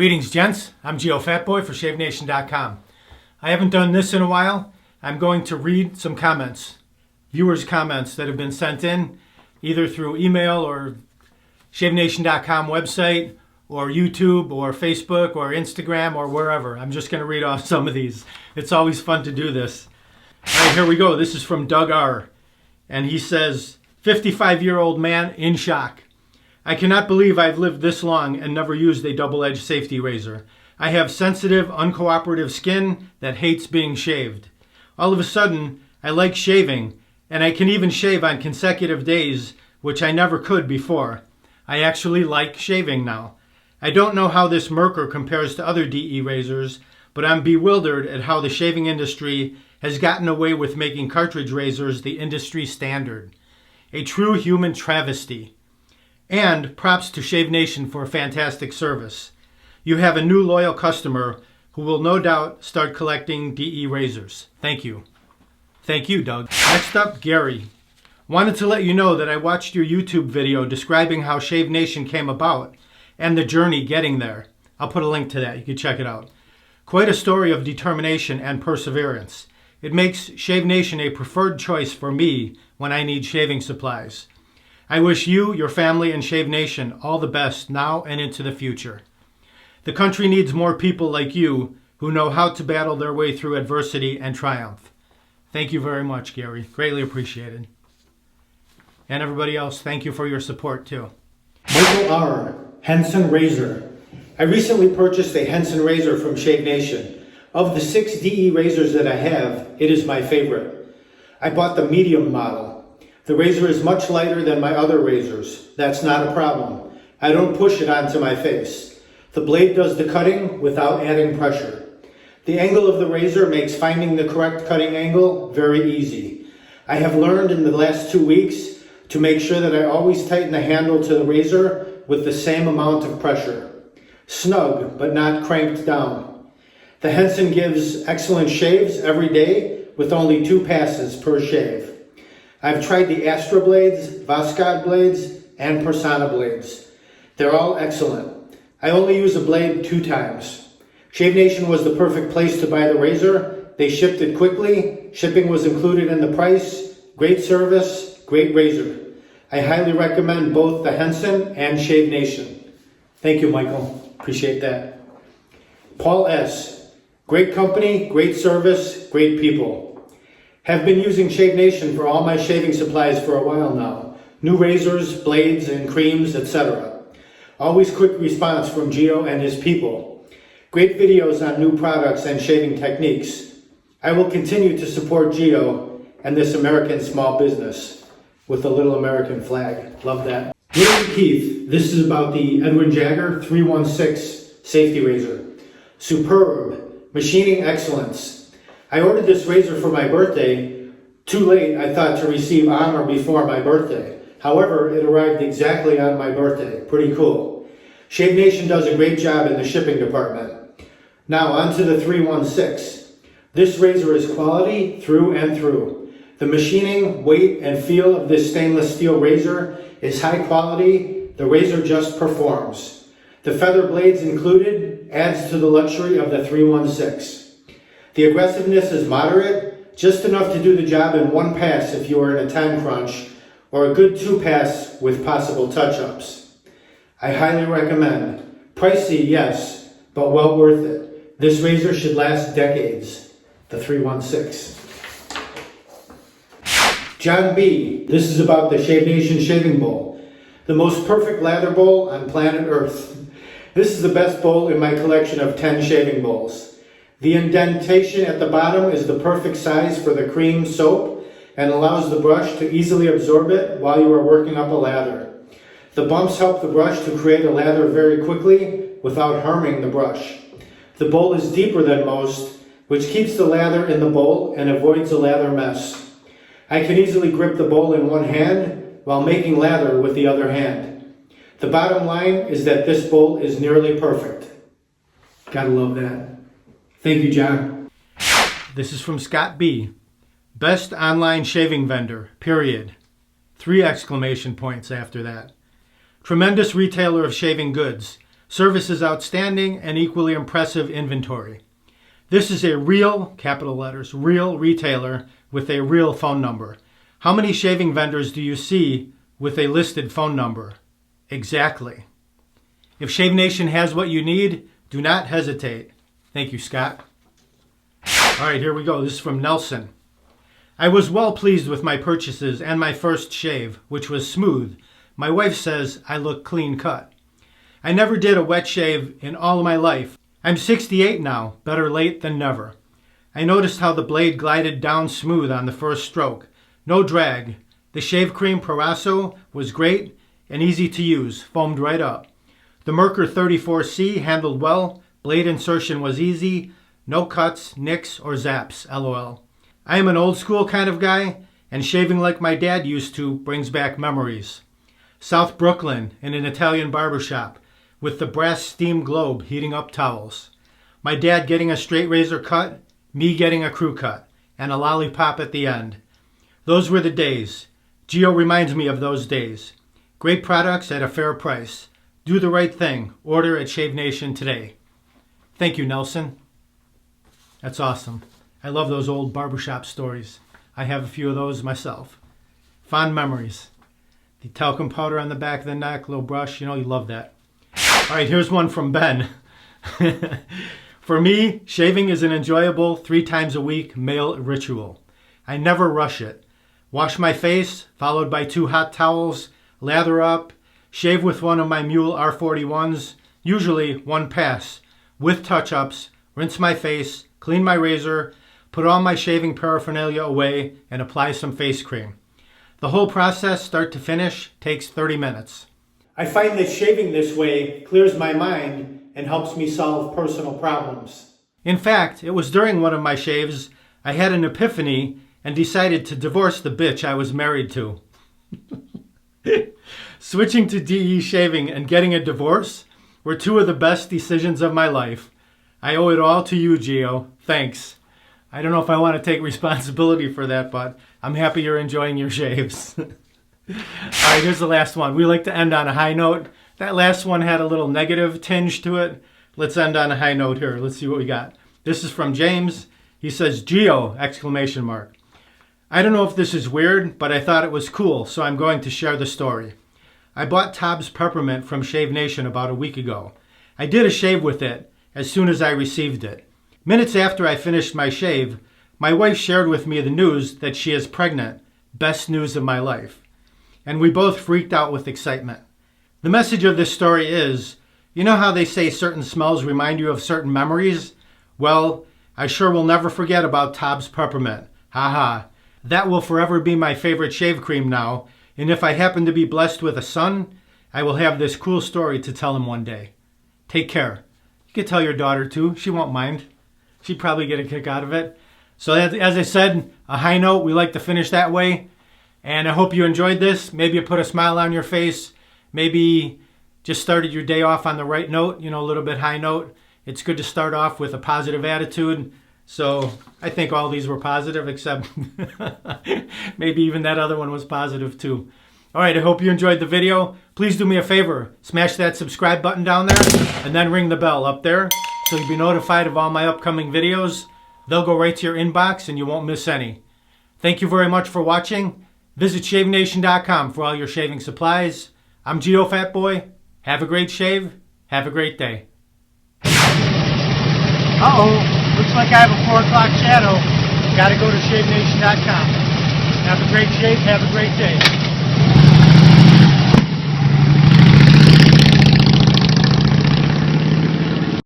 Greetings, gents. I'm Geofatboy for ShaveNation.com. I haven't done this in a while. I'm going to read some comments, viewers' comments that have been sent in, either through email or ShaveNation.com website, or YouTube, or Facebook, or Instagram, or wherever. I'm just going to read off some of these. It's always fun to do this. All right, here we go. This is from Doug R. And he says, 55-year-old man in shock. I cannot believe I've lived this long and never used a double-edged safety razor. I have sensitive, uncooperative skin that hates being shaved. All of a sudden, I like shaving, and I can even shave on consecutive days, which I never could before. I actually like shaving now. I don't know how this Merkur compares to other DE razors, but I'm bewildered at how the shaving industry has gotten away with making cartridge razors the industry standard. A true human travesty. And props to Shave Nation for a fantastic service. You have a new loyal customer who will no doubt start collecting DE razors. Thank you. Thank you, Doug. Next up, Gary. Wanted to let you know that I watched your YouTube video describing how Shave Nation came about and the journey getting there. I'll put a link to that. You can check it out. Quite a story of determination and perseverance. It makes Shave Nation a preferred choice for me when I need shaving supplies. I wish you, your family, and Shave Nation all the best now and into the future. The country needs more people like you who know how to battle their way through adversity and triumph. Thank you very much, Gary. Greatly appreciated. And everybody else, thank you for your support too. Michael R. Henson Razor. I recently purchased a Henson razor from Shave Nation. Of the 6 DE razors that I have, it is my favorite. I bought the medium model. The razor is much lighter than my other razors. That's not a problem. I don't push it onto my face. The blade does the cutting without adding pressure. The angle of the razor makes finding the correct cutting angle very easy. I have learned in the last 2 weeks to make sure that I always tighten the handle to the razor with the same amount of pressure. Snug, but not cranked down. The Henson gives excellent shaves every day with only 2 passes per shave. I've tried the Astra blades, Voskhod blades, and Persona blades. They're all excellent. I only use a blade 2 times. Shave Nation was the perfect place to buy the razor. They shipped it quickly. Shipping was included in the price. Great service, great razor. I highly recommend both the Henson and Shave Nation. Thank you, Michael. Appreciate that. Paul S. Great company, great service, great people. Have been using Shave Nation for all my shaving supplies for a while now. New razors, blades, and creams, etc. Always quick response from Geo and his people. Great videos on new products and shaving techniques. I will continue to support Geo and this American small business with a little American flag. Love that. William Keith, this is about the Edwin Jagger 316 safety razor. Superb. Machining excellence. I ordered this razor for my birthday. Too late, I thought, to receive on or before my birthday. However, it arrived exactly on my birthday. Pretty cool. Shave Nation does a great job in the shipping department. Now, on to the 316. This razor is quality through and through. The machining, weight, and feel of this stainless steel razor is high quality. The razor just performs. The feather blades included adds to the luxury of the 316. The aggressiveness is moderate, just enough to do the job in 1 pass if you are in a time crunch, or a good 2 pass with possible touch-ups. I highly recommend. Pricey, yes, but well worth it. This razor should last decades. The 316. John B. This is about the Shave Nation shaving bowl. The most perfect lather bowl on planet Earth. This is the best bowl in my collection of 10 shaving bowls. The indentation at the bottom is the perfect size for the cream soap and allows the brush to easily absorb it while you are working up a lather. The bumps help the brush to create a lather very quickly without harming the brush. The bowl is deeper than most, which keeps the lather in the bowl and avoids a lather mess. I can easily grip the bowl in 1 hand while making lather with the other hand. The bottom line is that this bowl is nearly perfect. Gotta love that. Thank you, John. This is from Scott B. Best online shaving vendor, period. 3 exclamation points after that. Tremendous retailer of shaving goods. Service is outstanding and equally impressive inventory. This is a real, capital letters, real retailer with a real phone number. How many shaving vendors do you see with a listed phone number? Exactly. If Shave Nation has what you need, do not hesitate. Thank you, Scott. All right, here we go. This is from Nelson. I was well pleased with my purchases and my first shave, which was smooth. My wife says I look clean cut. I never did a wet shave in all of my life. I'm 68 now, better late than never. I noticed how the blade glided down smooth on the first stroke. No drag. The shave cream Proraso was great and easy to use, foamed right up. The Merkur 34C handled well, blade insertion was easy, no cuts, nicks, or zaps, lol. I am an old school kind of guy, and shaving like my dad used to brings back memories. South Brooklyn in an Italian barbershop, with the brass steam globe heating up towels. My dad getting a straight razor cut, me getting a crew cut, and a lollipop at the end. Those were the days. Geo reminds me of those days. Great products at a fair price. Do the right thing. Order at Shave Nation today. Thank you, Nelson. That's awesome. I love those old barbershop stories. I have a few of those myself. Fond memories. The talcum powder on the back of the neck, little brush, you love that. All right, here's one from Ben. For me, shaving is an enjoyable 3 times a week male ritual. I never rush it. Wash my face, followed by 2 hot towels, lather up, shave with one of my Mule R41s, usually 1 pass, with touch-ups, rinse my face, clean my razor, put all my shaving paraphernalia away, and apply some face cream. The whole process, start to finish, takes 30 minutes. I find that shaving this way clears my mind and helps me solve personal problems. In fact, it was during one of my shaves I had an epiphany and decided to divorce the bitch I was married to. Switching to DE shaving and getting a divorce were 2 of the best decisions of my life. I owe it all to you, Geo. Thanks. I don't know if I want to take responsibility for that, but I'm happy you're enjoying your shaves. All right, here's the last one. We like to end on a high note. That last one had a little negative tinge to it. Let's end on a high note here. Let's see what we got. This is from James. He says, Geo, exclamation mark. I don't know if this is weird, but I thought it was cool, so I'm going to share the story. I bought Tobbs Peppermint from Shave Nation about a week ago. I did a shave with it as soon as I received it. Minutes after I finished my shave, my wife shared with me the news that she is pregnant. Best news of my life. And we both freaked out with excitement. The message of this story is, you know how they say certain smells remind you of certain memories? Well, I sure will never forget about Tobbs Peppermint. Haha. That will forever be my favorite shave cream now, and if I happen to be blessed with a son, I will have this cool story to tell him one day. Take care. You can tell your daughter too. She won't mind. She'd probably get a kick out of it. So as I said, a high note, we like to finish that way. And I hope you enjoyed this. Maybe you put a smile on your face. Maybe just started your day off on the right note, a little bit high note. It's good to start off with a positive attitude. So I think all these were positive, except maybe even that other one was positive too. All right, I hope you enjoyed the video. Please do me a favor. Smash that subscribe button down there and then ring the bell up there so you'll be notified of all my upcoming videos. They'll go right to your inbox and you won't miss any. Thank you very much for watching. Visit ShaveNation.com for all your shaving supplies. I'm Geofatboy. Have a great shave. Have a great day. Uh-oh. Looks like I have a 4 o'clock shadow. Gotta go to ShaveNation.com. Have a great shave. Have a great day.